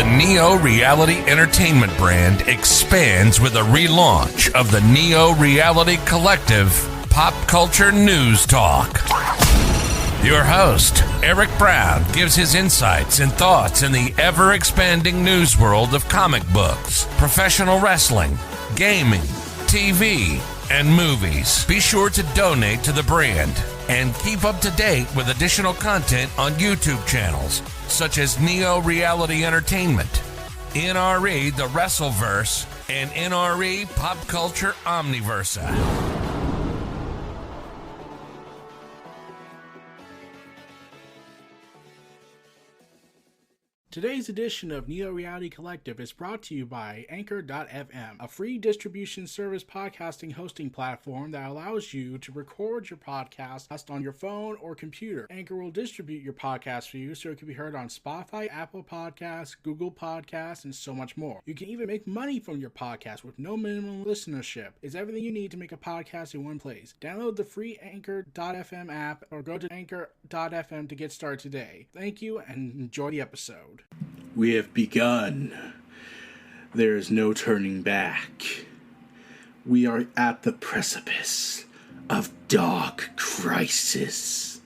The Neo-Reality Entertainment brand expands with a relaunch of the Neo-Reality Collective Pop Culture News Talk. Your host, Eric Brown, gives his insights and thoughts in the ever-expanding news world of comic books, professional wrestling, gaming, TV, and movies. Be sure to donate to the brand and keep up to date with additional content on YouTube channels such as Neo Reality Entertainment, NRE The Wrestleverse, and NRE Pop Culture Omniversa. Today's edition of Neo Reality Collective is brought to you by Anchor.fm, a free distribution service podcasting hosting platform that allows you to record your podcast on your phone or computer. Anchor will distribute your podcast for you so it can be heard on Spotify, Apple Podcasts, Google Podcasts, and so much more. You can even make money from your podcast with no minimum listenership. It's everything you need to make a podcast in one place. Download the free Anchor.fm app or go to Anchor.fm to get started today. Thank you and enjoy the episode. We have begun. There is no turning back. We are at the precipice of dark crisis.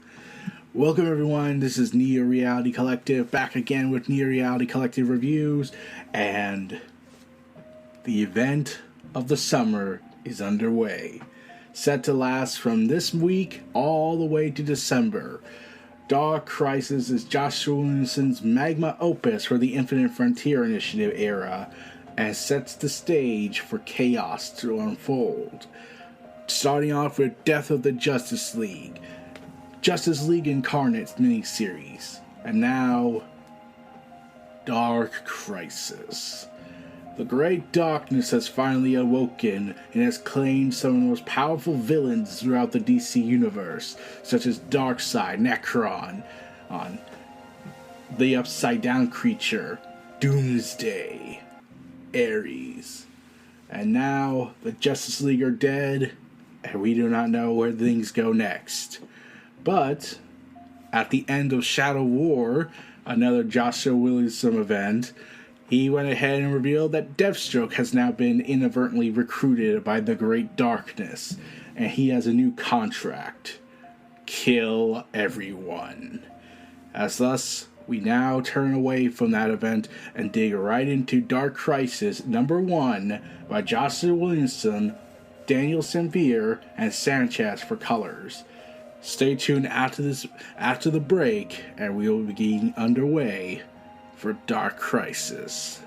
Welcome everyone, this is Neo Reality Collective, back again with Neo Reality Collective Reviews, and the event of the summer is underway. Set to last from this week all the way to December. Dark Crisis is Joshua Williamson's magma opus for the Infinite Frontier Initiative era and sets the stage for chaos to unfold. Starting off with Death of the Justice League Incarnate's miniseries, and now Dark Crisis. The Great Darkness has finally awoken and has claimed some of the most powerful villains throughout the DC universe, such as Darkseid, Necron, the Upside Down Creature, Doomsday, Ares. And now the Justice League are dead, and we do not know where things go next. But at the end of Shadow War, another Joshua Williamson event, he went ahead and revealed that Deathstroke has now been inadvertently recruited by the Great Darkness, and he has a new contract: kill everyone. As thus, we now turn away from that event and dig right into Dark Crisis #1 by Joshua Williamson, Daniel Sampere, and Sánchez for colors. Stay tuned after the break, and we will be getting underway for Dark Crisis.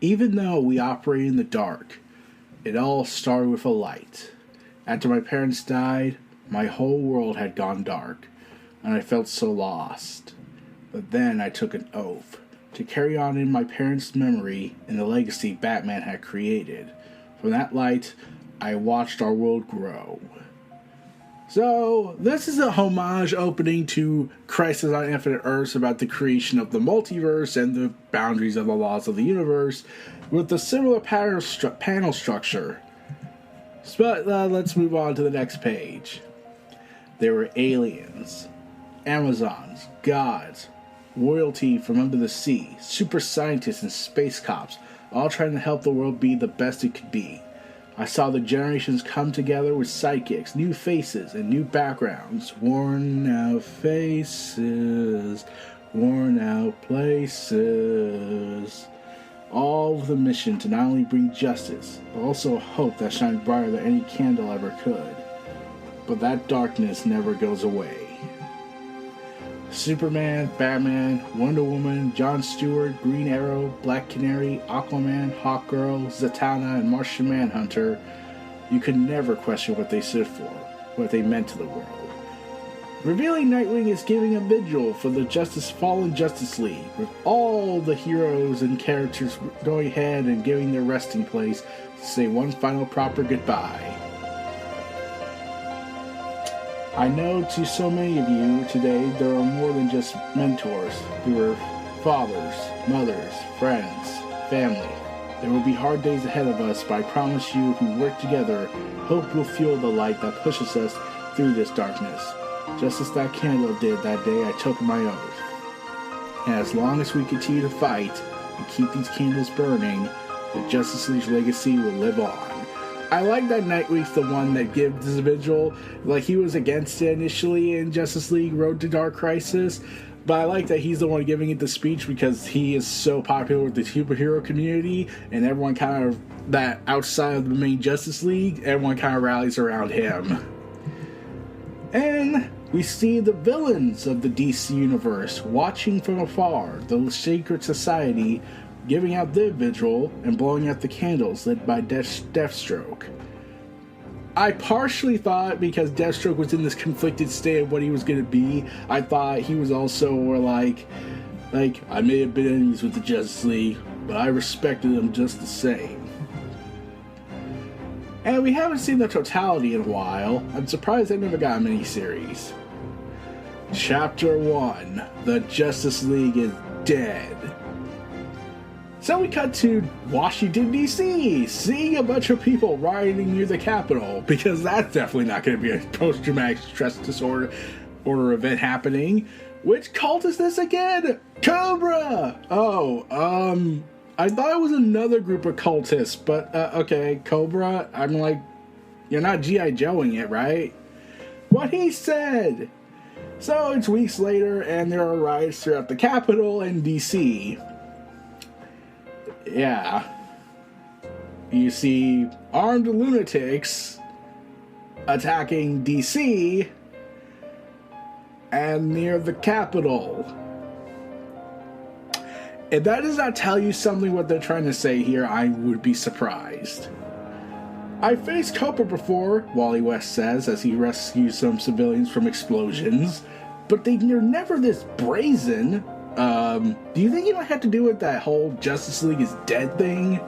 Even though we operate in the dark, it all started with a light. After my parents died, my whole world had gone dark, and I felt so lost. But then I took an oath to carry on in my parents' memory and the legacy Batman had created. From that light, I watched our world grow. So, this is a homage opening to Crisis on Infinite Earths about the creation of the multiverse and the boundaries of the laws of the universe, with a similar panel structure. But let's move on to the next page. There were aliens, Amazons, gods, royalty from under the sea, super scientists and space cops, all trying to help the world be the best it could be. I saw the generations come together with sidekicks, new faces, and new backgrounds. Worn out faces, worn out places. All with a mission to not only bring justice, but also a hope that shined brighter than any candle ever could. But that darkness never goes away. Superman, Batman, Wonder Woman, Jon Stewart, Green Arrow, Black Canary, Aquaman, Hawkgirl, Zatanna, and Martian Manhunter, you could never question what they stood for, what they meant to the world. Revealing Nightwing is giving a vigil for the fallen Justice League, with all the heroes and characters going ahead and giving their resting place to say one final proper goodbye. I know to so many of you today, there are more than just mentors. There are fathers, mothers, friends, family. There will be hard days ahead of us, but I promise you, if we work together, hope will fuel the light that pushes us through this darkness. Just as that candle did that day I took my oath. And as long as we continue to fight and keep these candles burning, the Justice League's legacy will live on. I like that Nightwing's the one that gives this vigil. Like, he was against it initially in Justice League Road to Dark Crisis, but I like that he's the one giving it the speech because he is so popular with the superhero community, and everyone kind of, that outside of the main Justice League, everyone kind of rallies around him. And we see the villains of the DC Universe watching from afar, the Secret Society, giving out their vigil and blowing out the candles led by Deathstroke. I partially thought, because Deathstroke was in this conflicted state of what he was going to be, I thought he was also like, I may have been enemies with the Justice League, but I respected them just the same. And we haven't seen the totality in a while. I'm surprised they never got a miniseries. Chapter 1, The Justice League is Dead. So we cut to Washington, D.C., seeing a bunch of people rioting near the Capitol, because that's definitely not going to be a post-traumatic stress disorder event happening. Which cult is this again? Cobra! I thought it was another group of cultists, but, okay, Cobra, I'm like, you're not G.I. Joeing it, right? What he said! So it's weeks later, and there are riots throughout the Capitol and D.C., yeah. You see armed lunatics attacking DC and near the Capitol. If that does not tell you something what they're trying to say here, I would be surprised. I faced Cobra before, Wally West says as he rescues some civilians from explosions, but they're never this brazen. Do you think it might have to do with that whole Justice League is dead thing?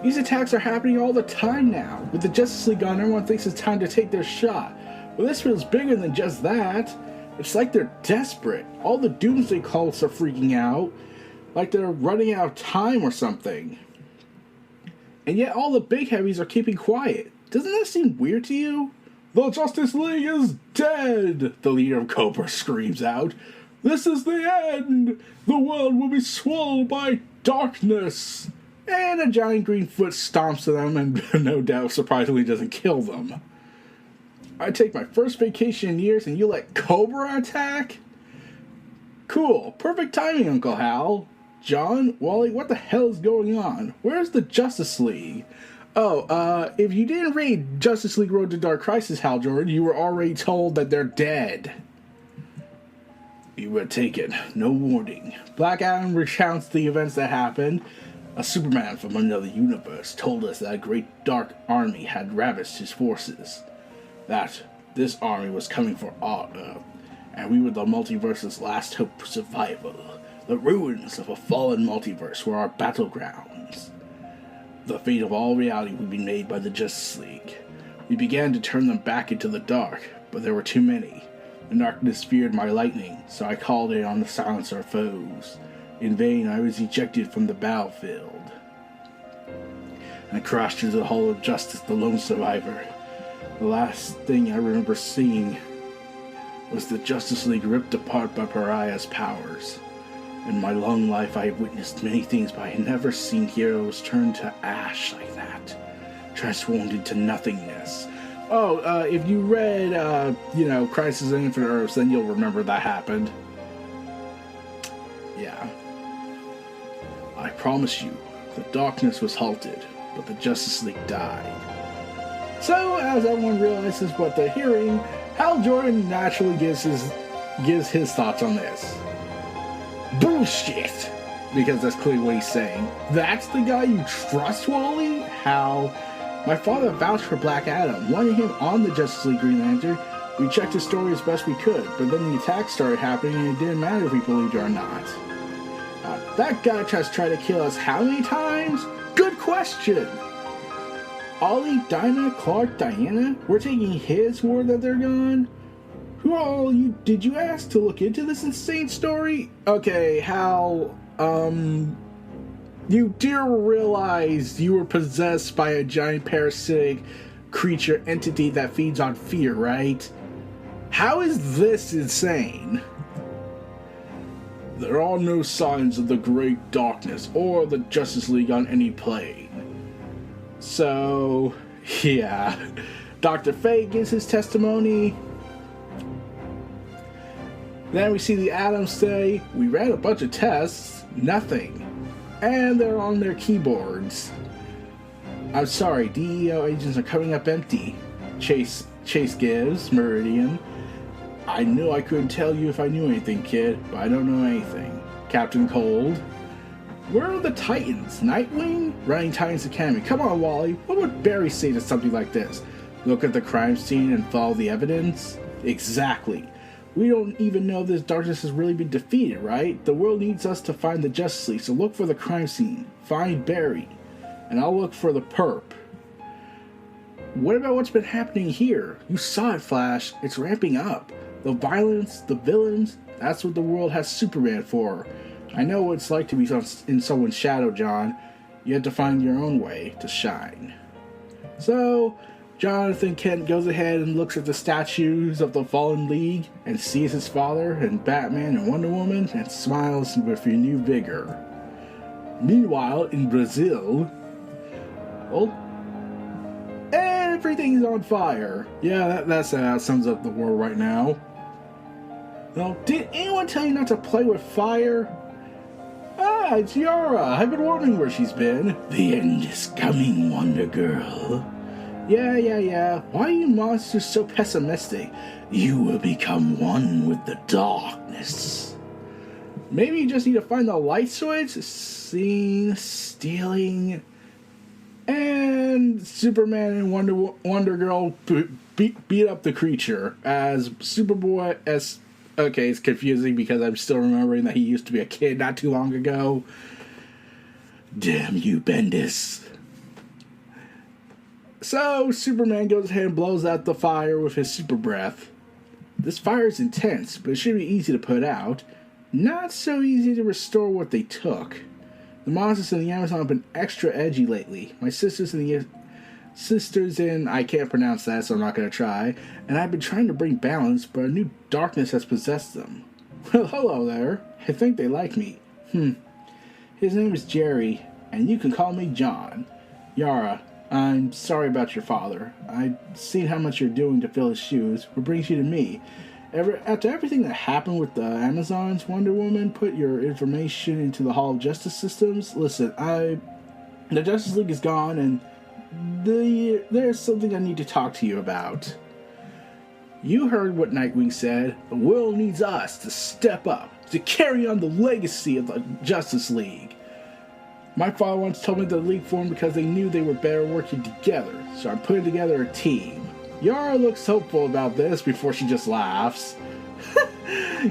These attacks are happening all the time now. With the Justice League gone, everyone thinks it's time to take their shot. Well, this feels bigger than just that. It's like they're desperate. All the Doomsday cults are freaking out. Like they're running out of time or something. And yet all the big heavies are keeping quiet. Doesn't that seem weird to you? The Justice League is dead! The leader of Cobra screams out. This is the end! The world will be swallowed by darkness! And a giant green foot stomps at them and no doubt surprisingly doesn't kill them. I take my first vacation in years and you let Cobra attack? Cool. Perfect timing, Uncle Hal. John, Wally, what the hell is going on? Where's the Justice League? Oh, if you didn't read Justice League Road to Dark Crisis, Hal Jordan, you were already told that they're dead. You were taken. No warning. Black Adam recounts the events that happened. A Superman from another universe told us that a great dark army had ravaged his forces. That this army was coming for our Earth, and we were the multiverse's last hope for survival. The ruins of a fallen multiverse were our battlegrounds. The fate of all reality would be made by the Justice League. We began to turn them back into the dark, but there were too many. The darkness feared my lightning, so I called it on to silence our foes. In vain, I was ejected from the battlefield. I crashed into the Hall of Justice, the lone survivor. The last thing I remember seeing was the Justice League ripped apart by Pariah's powers. In my long life, I have witnessed many things, but I have never seen heroes turn to ash like that, transformed into nothingness. Oh, if you read, Crisis on Infinite Earths, then you'll remember that happened. Yeah. I promise you, the darkness was halted, but the Justice League died. So, as everyone realizes what they're hearing, Hal Jordan naturally gives his thoughts on this. Bullshit! Because that's clearly what he's saying. That's the guy you trust, Wally? Hal. My father vouched for Black Adam, wanted him on the Justice League Green Lantern. We checked his story as best we could, but then the attacks started happening and it didn't matter if we believed it or not. That guy tries to try to kill us how many times? Good question! Ollie, Dinah, Clark, Diana? We're taking his word that they're gone? Who all did you ask to look into this insane story? Okay, Hal, you do realize you were possessed by a giant parasitic creature entity that feeds on fear, right? How is this insane? There are no signs of the Great Darkness or the Justice League on any plane. So, yeah. Dr. Fate gives his testimony. Then we see the Adams say, we ran a bunch of tests, nothing. And they're on their keyboards. I'm sorry, DEO agents are coming up empty. Chase gives, Meridian. I knew I couldn't tell you if I knew anything, kid, but I don't know anything. Captain Cold. Where are the Titans? Nightwing? Running Titans Academy. Come on, Wally. What would Barry say to something like this? Look at the crime scene and follow the evidence? Exactly. We don't even know if this darkness has really been defeated, right? The world needs us to find the Justice League, so look for the crime scene. Find Barry. And I'll look for the perp. What about what's been happening here? You saw it, Flash. It's ramping up. The violence, the villains, that's what the world has Superman for. I know what it's like to be in someone's shadow, John. You have to find your own way to shine. So, Jonathan Kent goes ahead and looks at the statues of the Fallen League and sees his father and Batman and Wonder Woman and smiles with renewed vigor. Meanwhile, in Brazil, well, everything's on fire. Yeah, that sums up the world right now. Well, did anyone tell you not to play with fire? Ah, it's Yara. I've been wondering where she's been. The end is coming, Wonder Girl. Yeah. Why are you monsters so pessimistic? You will become one with the darkness. Maybe you just need to find the light switch? Seeing, stealing, and Superman and Wonder Girl beat up the creature as Superboy as... Okay, it's confusing because I'm still remembering that he used to be a kid not too long ago. Damn you, Bendis. So, Superman goes ahead and blows out the fire with his super breath. This fire is intense, but it should be easy to put out. Not so easy to restore what they took. The monsters in the Amazon have been extra edgy lately. My sisters in I can't pronounce that, so I'm not going to try, and I've been trying to bring balance, but a new darkness has possessed them. Well, hello there. I think they like me. His name is Jerry, and you can call me John. Yara, I'm sorry about your father. I've seen how much you're doing to fill his shoes. What brings you to me? After everything that happened with the Amazons, Wonder Woman put your information into the Hall of Justice systems. Listen, the Justice League is gone, and there's something I need to talk to you about. You heard what Nightwing said. The world needs us to step up, to carry on the legacy of the Justice League. My father once told me the League formed because they knew they were better working together, so I'm putting together a team. Yara looks hopeful about this before she just laughs.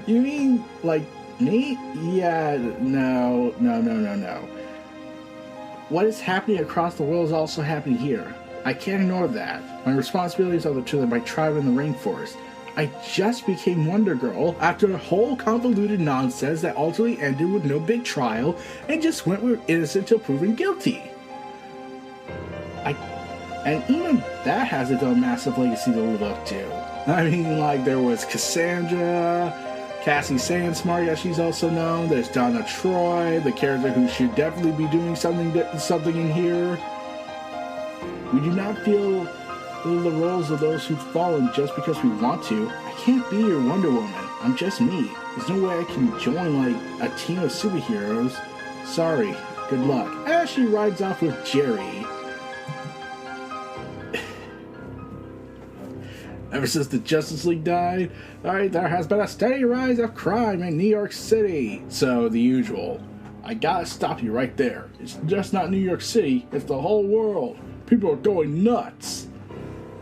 You mean, like, Me? Yeah, no. What is happening across the world is also happening here. I can't ignore that. My responsibilities are to my tribe in the rainforest. I just became Wonder Girl after a whole convoluted nonsense that ultimately ended with no big trial and just went with innocent till proven guilty. And even that has its own massive legacy to live up to. I mean, like, there was Cassandra, Cassie Sandsmart, as she's also known. There's Donna Troy, the character who should definitely be doing something in here. We do not feel the roles of those who've fallen just because we want to. I can't be your Wonder Woman. I'm just me. There's no way I can join, like, a team of superheroes. Sorry. Good luck. As she rides off with Jerry. Ever since the Justice League died, alright, there has been a steady rise of crime in New York City. So, the usual. I gotta stop you right there. It's just not New York City, it's the whole world. People are going nuts.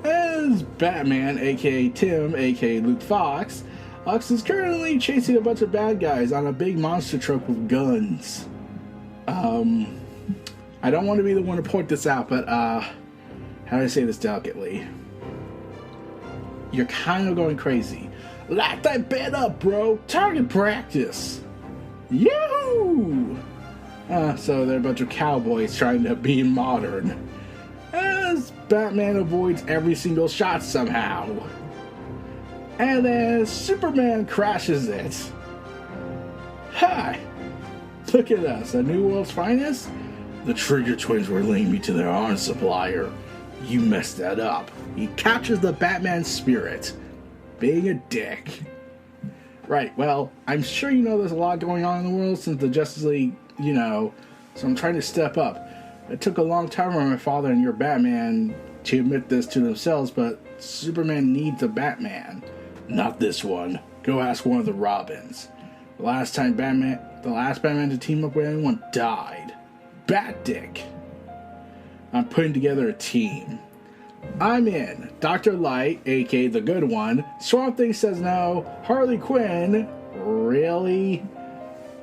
As Batman, aka Tim, aka Luke Fox, Lux is currently chasing a bunch of bad guys on a big monster truck with guns. I don't want to be the one to point this out, but, how do I say this delicately? You're kind of going crazy. Light that bed up, bro! Target practice! Yahoo! So they're a bunch of cowboys trying to be modern. As Batman avoids every single shot somehow. And then Superman crashes it. Hi! Look at us, a new world's finest? The Trigger Twins were leading me to their arms supplier. You messed that up. He captures the Batman spirit. Being a dick. Right, well, I'm sure you know there's a lot going on in the world since the Justice League, so I'm trying to step up. It took a long time for my father and your Batman to admit this to themselves, but Superman needs a Batman. Not this one. Go ask one of the Robins. The last Batman to team up with anyone died. Bat Dick. I'm putting together a team. I'm in. Dr. Light, aka the good one. Swamp Thing says no. Harley Quinn. Really?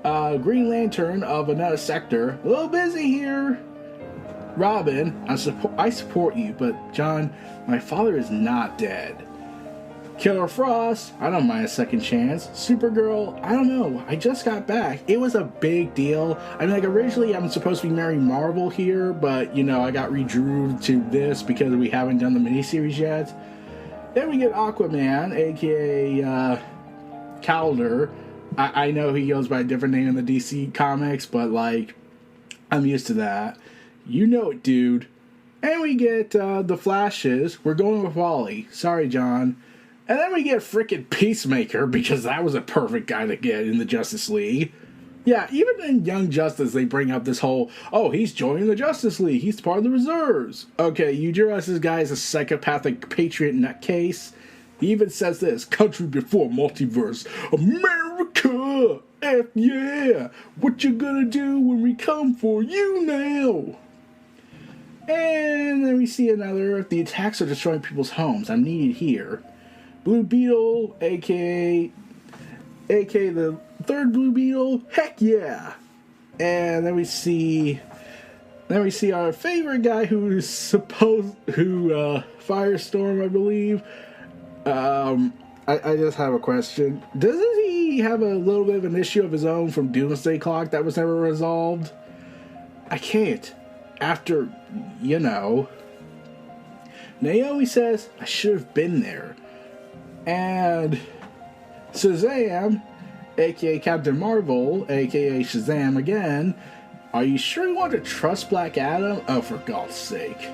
Green Lantern of another sector. A little busy here. Robin, I support you, but John, my father is not dead. Killer Frost, I don't mind a second chance. Supergirl, I don't know. I just got back. It was a big deal. I mean, like, originally I'm supposed to be marrying Marvel here, but, I got redrew to this because we haven't done the miniseries yet. Then we get Aquaman, aka Calder. I know he goes by a different name in the DC comics, but, like, I'm used to that. You know it, dude. And we get the Flashes. We're going with Ollie. Sorry, John. And then we get frickin' Peacemaker, because that was a perfect guy to get in the Justice League. Yeah, even in Young Justice, they bring up this whole, he's joining the Justice League, he's part of the reserves. Okay, you realize this guy is a psychopathic patriot nutcase? He even says this, country before multiverse, America! F yeah! What you gonna do when we come for you now? And then we see another, the attacks are destroying people's homes, I'm needed here. Blue Beetle, aka the third Blue Beetle, heck yeah! And then we see our favorite guy Firestorm, I believe. I just have a question. Doesn't he have a little bit of an issue of his own from Doomsday Clock that was never resolved? I can't. After, Naomi says, I should have been there. And Shazam, aka Captain Marvel, aka Shazam again, are you sure you want to trust Black Adam? Oh, for God's sake.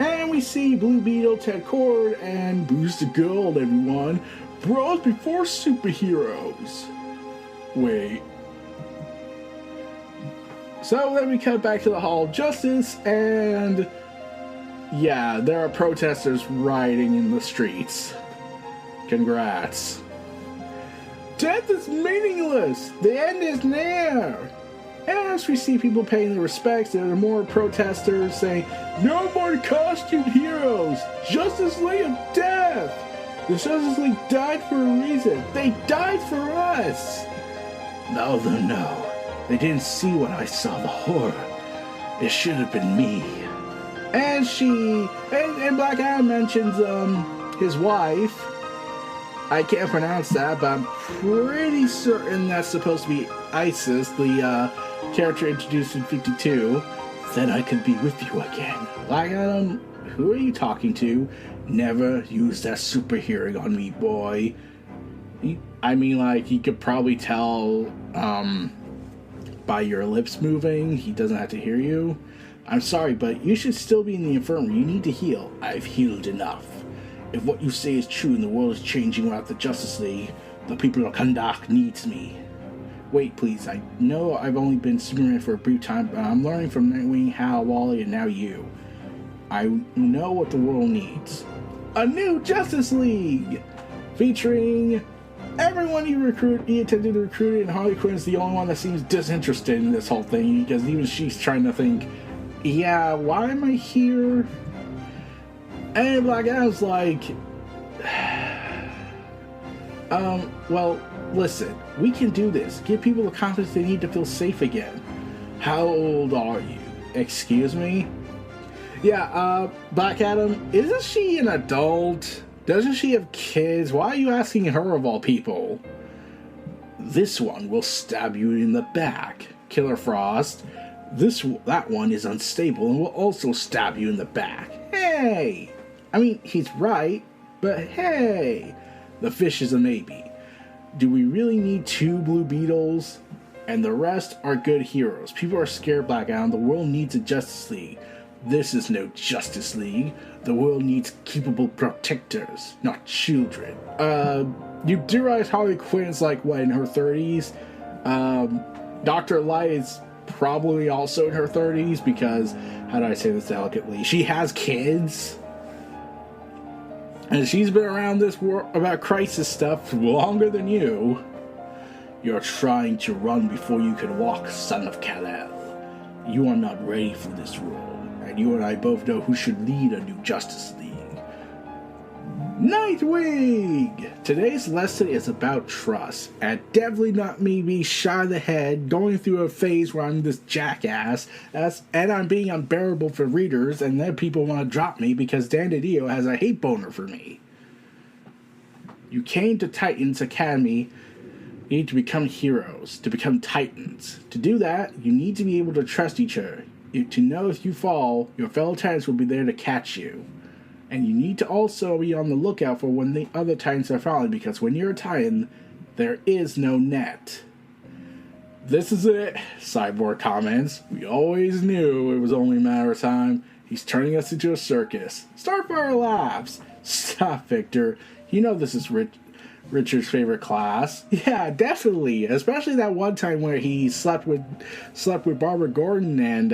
And we see Blue Beetle, Ted Kord, and Booster Gold, everyone. Bros before superheroes. Wait. So then we cut back to the Hall of Justice, and yeah, there are protesters rioting in the streets. Congrats. Death is meaningless! The end is near! As we see people paying their respects, there are more protesters saying, no more costumed heroes! Justice League of Death! The Justice League died for a reason. They died for us! No. They didn't see what I saw, the horror. It should have been me. And and Black Adam mentions, his wife. I can't pronounce that, but I'm pretty certain that's supposed to be Isis, the, character introduced in 52. Then I could be with you again. Black Adam, who are you talking to? Never use that super hearing on me, boy. You could probably tell, by your lips moving, he doesn't have to hear you. I'm sorry, but you should still be in the infirmary. You need to heal. I've healed enough. If what you say is true and the world is changing without the Justice League, the people of Kahndaq needs me. Wait, please. I know I've only been Superman for a brief time, but I'm learning from Nightwing, Hal, Wally, and now you. I know what the world needs. A new Justice League! Featuring everyone he attempted to recruit, and Harley Quinn's the only one that seems disinterested in this whole thing, because even she's trying to think, yeah, why am I here? And Black Adam's like, well, listen, we can do this. Give people the confidence they need to feel safe again. How old are you? Excuse me? Yeah, Black Adam, isn't she an adult? Doesn't she have kids? Why are you asking her of all people? This one will stab you in the back, Killer Frost. That one is unstable and will also stab you in the back. Hey! I mean, he's right, but hey! The fish is a maybe. Do we really need 2 Blue Beetles? And the rest are good heroes. People are scared, Black Adam. The world needs a Justice League. This is no Justice League. The world needs capable protectors, not children. You do realize Harley Quinn's like, what, in her 30s? Dr. Light is probably also in her 30s because, how do I say this delicately? She has kids. And she's been around this world about crisis stuff longer than you. You're trying to run before you can walk, son of Kal-El. You are not ready for this role. And you and I both know who should lead a new Justice League. Nightwing! Today's lesson is about trust, and definitely not me being shot in the head, going through a phase where I'm this jackass, and I'm being unbearable for readers, and then people want to drop me because Dan DiDio has a hate boner for me. You came to Titans Academy. You need to become heroes, to become Titans. To do that, you need to be able to trust each other. To know if you fall, your fellow Titans will be there to catch you. And you need to also be on the lookout for when the other Titans are falling, because when you're a Titan, there is no net. This is it, Cyborg comments. We always knew it was only a matter of time. He's turning us into a circus. Starfire laughs. Stop, Victor. You know this is Richard's favorite class. Yeah, definitely. Especially that one time where he slept with Barbara Gordon and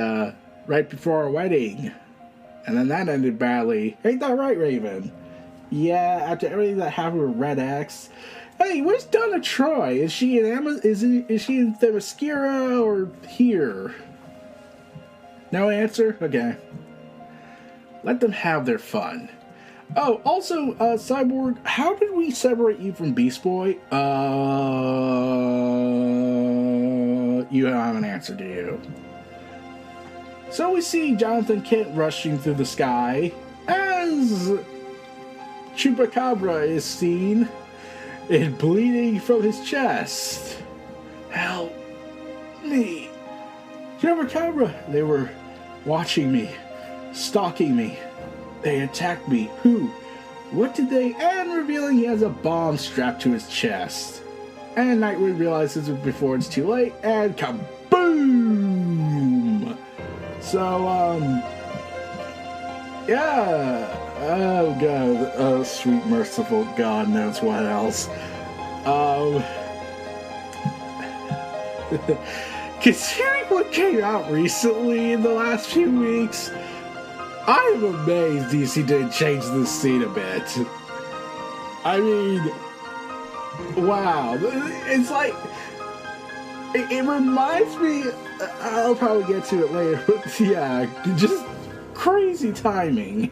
right before our wedding. And then that ended badly. Ain't that right, Raven? Yeah, after everything that happened with Red X. Hey, where's Donna Troy? Is she in is she in Themyscira or here? No answer? Okay. Let them have their fun. Oh, also, Cyborg, how did we separate you from Beast Boy? You don't have an answer, do you? So we see Jonathan Kent rushing through the sky as Chupacabra is seen and bleeding from his chest. Help me. Chupacabra, they were watching me, stalking me. They attacked me. Who? What did they? And revealing he has a bomb strapped to his chest. And Nightwing realizes it before it's too late, and kaboom! So, yeah. Oh, God. Oh, sweet, merciful God knows what else. Considering what came out recently in the last few weeks, I'm amazed DC didn't change this scene a bit. I mean, wow. It's like, it reminds me, I'll probably get to it later, but yeah, just crazy timing.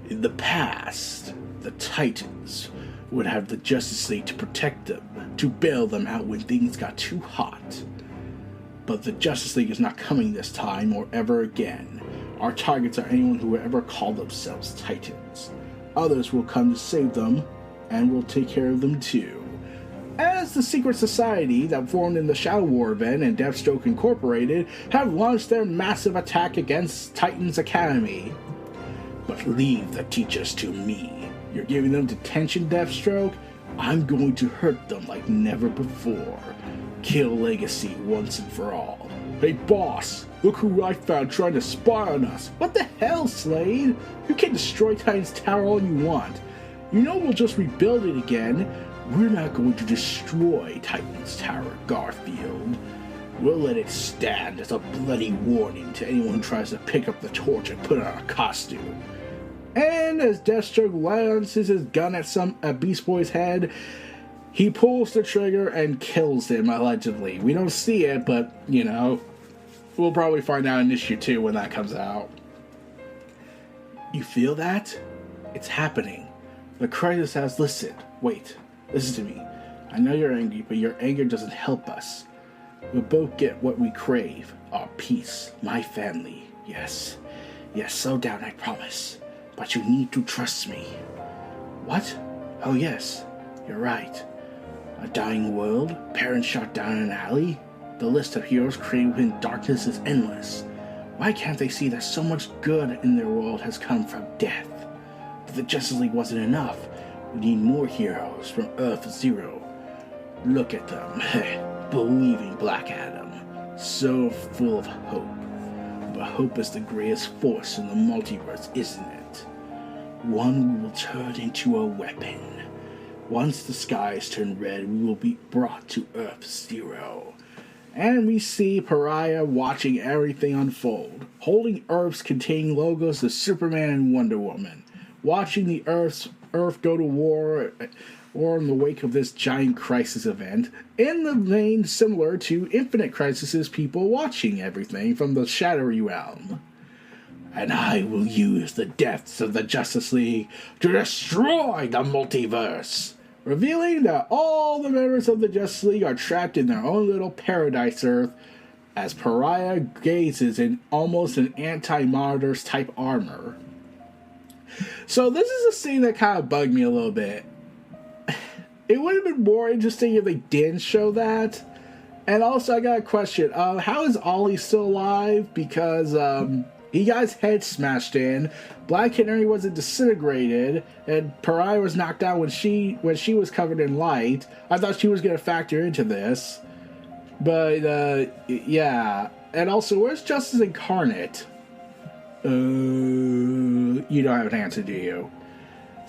In the past, the Titans would have the Justice League to protect them, to bail them out when things got too hot. But the Justice League is not coming this time or ever again. Our targets are anyone who will ever call themselves Titans. Others will come to save them, and we'll take care of them too. As the secret society that formed in the Shadow War event and Deathstroke Incorporated have launched their massive attack against Titans Academy. But leave the teachers to me. You're giving them detention, Deathstroke? I'm going to hurt them like never before. Kill Legacy once and for all. Hey boss, look who I found trying to spy on us. What the hell, Slade? You can destroy Titan's Tower all you want. You know we'll just rebuild it again. We're not going to destroy Titan's Tower, Garfield. We'll let it stand as a bloody warning to anyone who tries to pick up the torch and put on a costume. And as Deathstroke lances his gun at Beast Boy's head, he pulls the trigger and kills him, allegedly. We don't see it, but, you know, we'll probably find out in issue 2 when that comes out. You feel that? It's happening. The crisis has listened. Wait. Listen to me. I know you're angry, but your anger doesn't help us. We'll both get what we crave. Our peace. My family. Yes. Yes, slow down, I promise. But you need to trust me. What? Oh yes. You're right. A dying world? Parents shot down in an alley? The list of heroes created within darkness is endless. Why can't they see that so much good in their world has come from death? But the Justice League wasn't enough. We need more heroes from Earth Zero. Look at them, believing Black Adam, so full of hope. But hope is the greatest force in the multiverse, isn't it? One will turn into a weapon. Once the skies turn red, we will be brought to Earth Zero. And we see Pariah watching everything unfold, holding Earths containing logos of Superman and Wonder Woman, watching the Earth go to war in the wake of this giant crisis event, in the vein similar to Infinite Crisis's people watching everything from the shadowy realm. And I will use the deaths of the Justice League to destroy the multiverse, revealing that all the members of the Justice League are trapped in their own little paradise Earth as Pariah gazes in almost an anti-monitors type armor. So this is a scene that kind of bugged me a little bit. It would have been more interesting if they didn't show that. And also, I got a question. How is Ollie still alive? Because he got his head smashed in. Black Canary wasn't disintegrated, and Pariah was knocked out when she was covered in light. I thought she was going to factor into this. But, yeah. And also, where's Justice Incarnate? You don't have an answer, do you?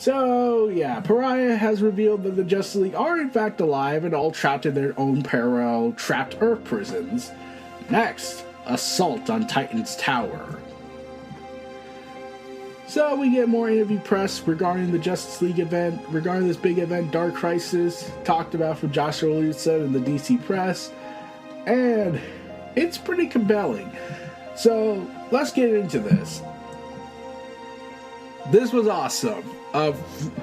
So, yeah, Pariah has revealed that the Justice League are in fact alive and all trapped in their own parallel trapped Earth prisons. Next, assault on Titan's Tower. So we get more interview press regarding the Justice League event, regarding this big event, Dark Crisis, talked about from Joshua Williamson in the DC press, and it's pretty compelling. So let's get into this. This was awesome. A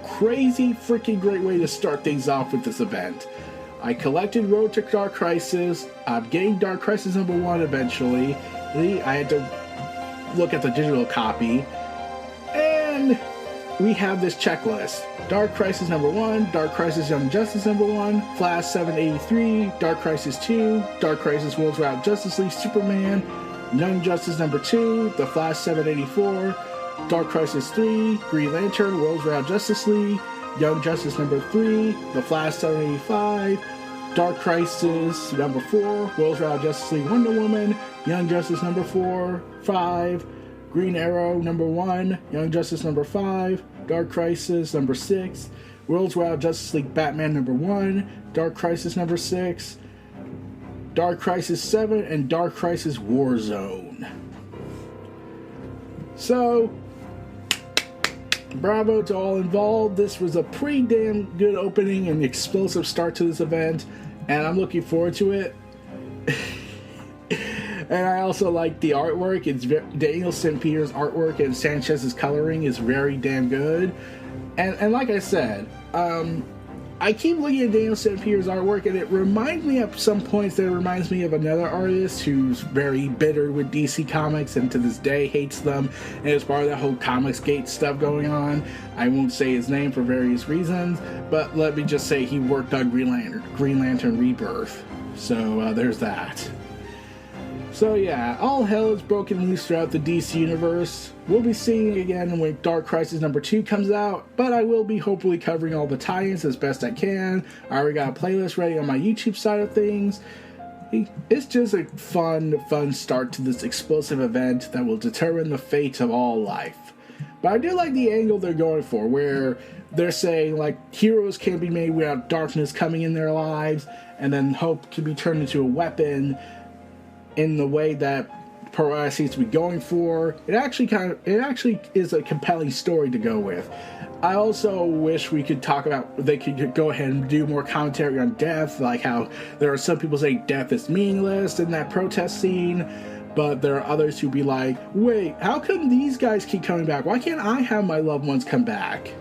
crazy freaking great way to start things off with this event. I collected Road to Dark Crisis. I'm getting Dark Crisis number 1 eventually. I had to look at the digital copy. And we have this checklist. Dark Crisis number 1, Dark Crisis Young Justice number 1, Flash 783, Dark Crisis 2, Dark Crisis World's Route Justice League Superman, Young Justice number 2, The Flash 784, Dark Crisis 3, Green Lantern, World's Route Justice League, Young Justice number 3, The Flash 785, Dark Crisis number 4, World's Route Justice League Wonder Woman, Young Justice number 4, 5, Green Arrow number 1, Young Justice number 5, Dark Crisis number 6, World's Route Justice League Batman number 1, Dark Crisis number 6, Dark Crisis 7, and Dark Crisis Warzone. So, bravo to all involved. This was a pretty damn good opening and explosive start to this event, and I'm looking forward to it. And I also like the artwork. It's Daniel Sampere's artwork and Sanchez's coloring is very damn good. And like I said, I keep looking at Daniel Sampere's artwork, and it reminds me at some points that it reminds me of another artist who's very bitter with DC Comics and to this day hates them, and it's part of that whole Comicsgate stuff going on. I won't say his name for various reasons, but let me just say he worked on Green Lantern Rebirth. So there's that. So yeah, all hell is broken loose throughout the DC universe. We'll be seeing it again when Dark Crisis number 2 comes out, but I will be hopefully covering all the tie-ins as best I can. I already got a playlist ready on my YouTube side of things. It's just a fun start to this explosive event that will determine the fate of all life. But I do like the angle they're going for, where they're saying, like, heroes can't be made without darkness coming in their lives, and then hope can be turned into a weapon in the way that Pariah seems to be going for. It actually is a compelling story to go with. I also wish we could talk about, they could go ahead and do more commentary on death, like how there are some people saying death is meaningless in that protest scene, but there are others who be like, wait, how come these guys keep coming back? Why can't I have my loved ones come back?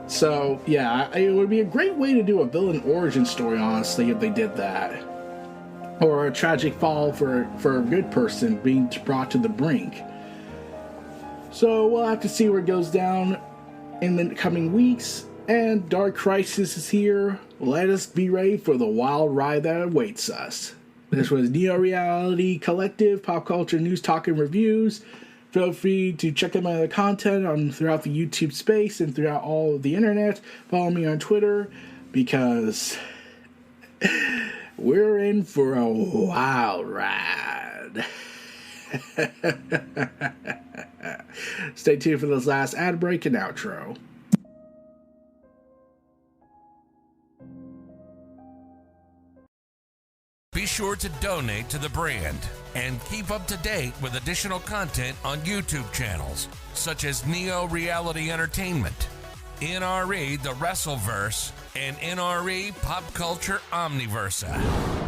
So yeah, it would be a great way to do a villain origin story, honestly, if they did that. Or a tragic fall for a good person being brought to the brink. So we'll have to see where it goes down in the coming weeks. And Dark Crisis is here. Let us be ready for the wild ride that awaits us. This was Neo Reality Collective, Pop Culture News Talk and Reviews. Feel free to check out my other content throughout the YouTube space and throughout all of the internet. Follow me on Twitter, because we're in for a wild ride. Stay tuned for this last ad break and outro. Be sure to donate to the brand and keep up to date with additional content on YouTube channels such as Neo Reality Entertainment, NRE The Wrestleverse, and NRE Pop Culture Omniversa.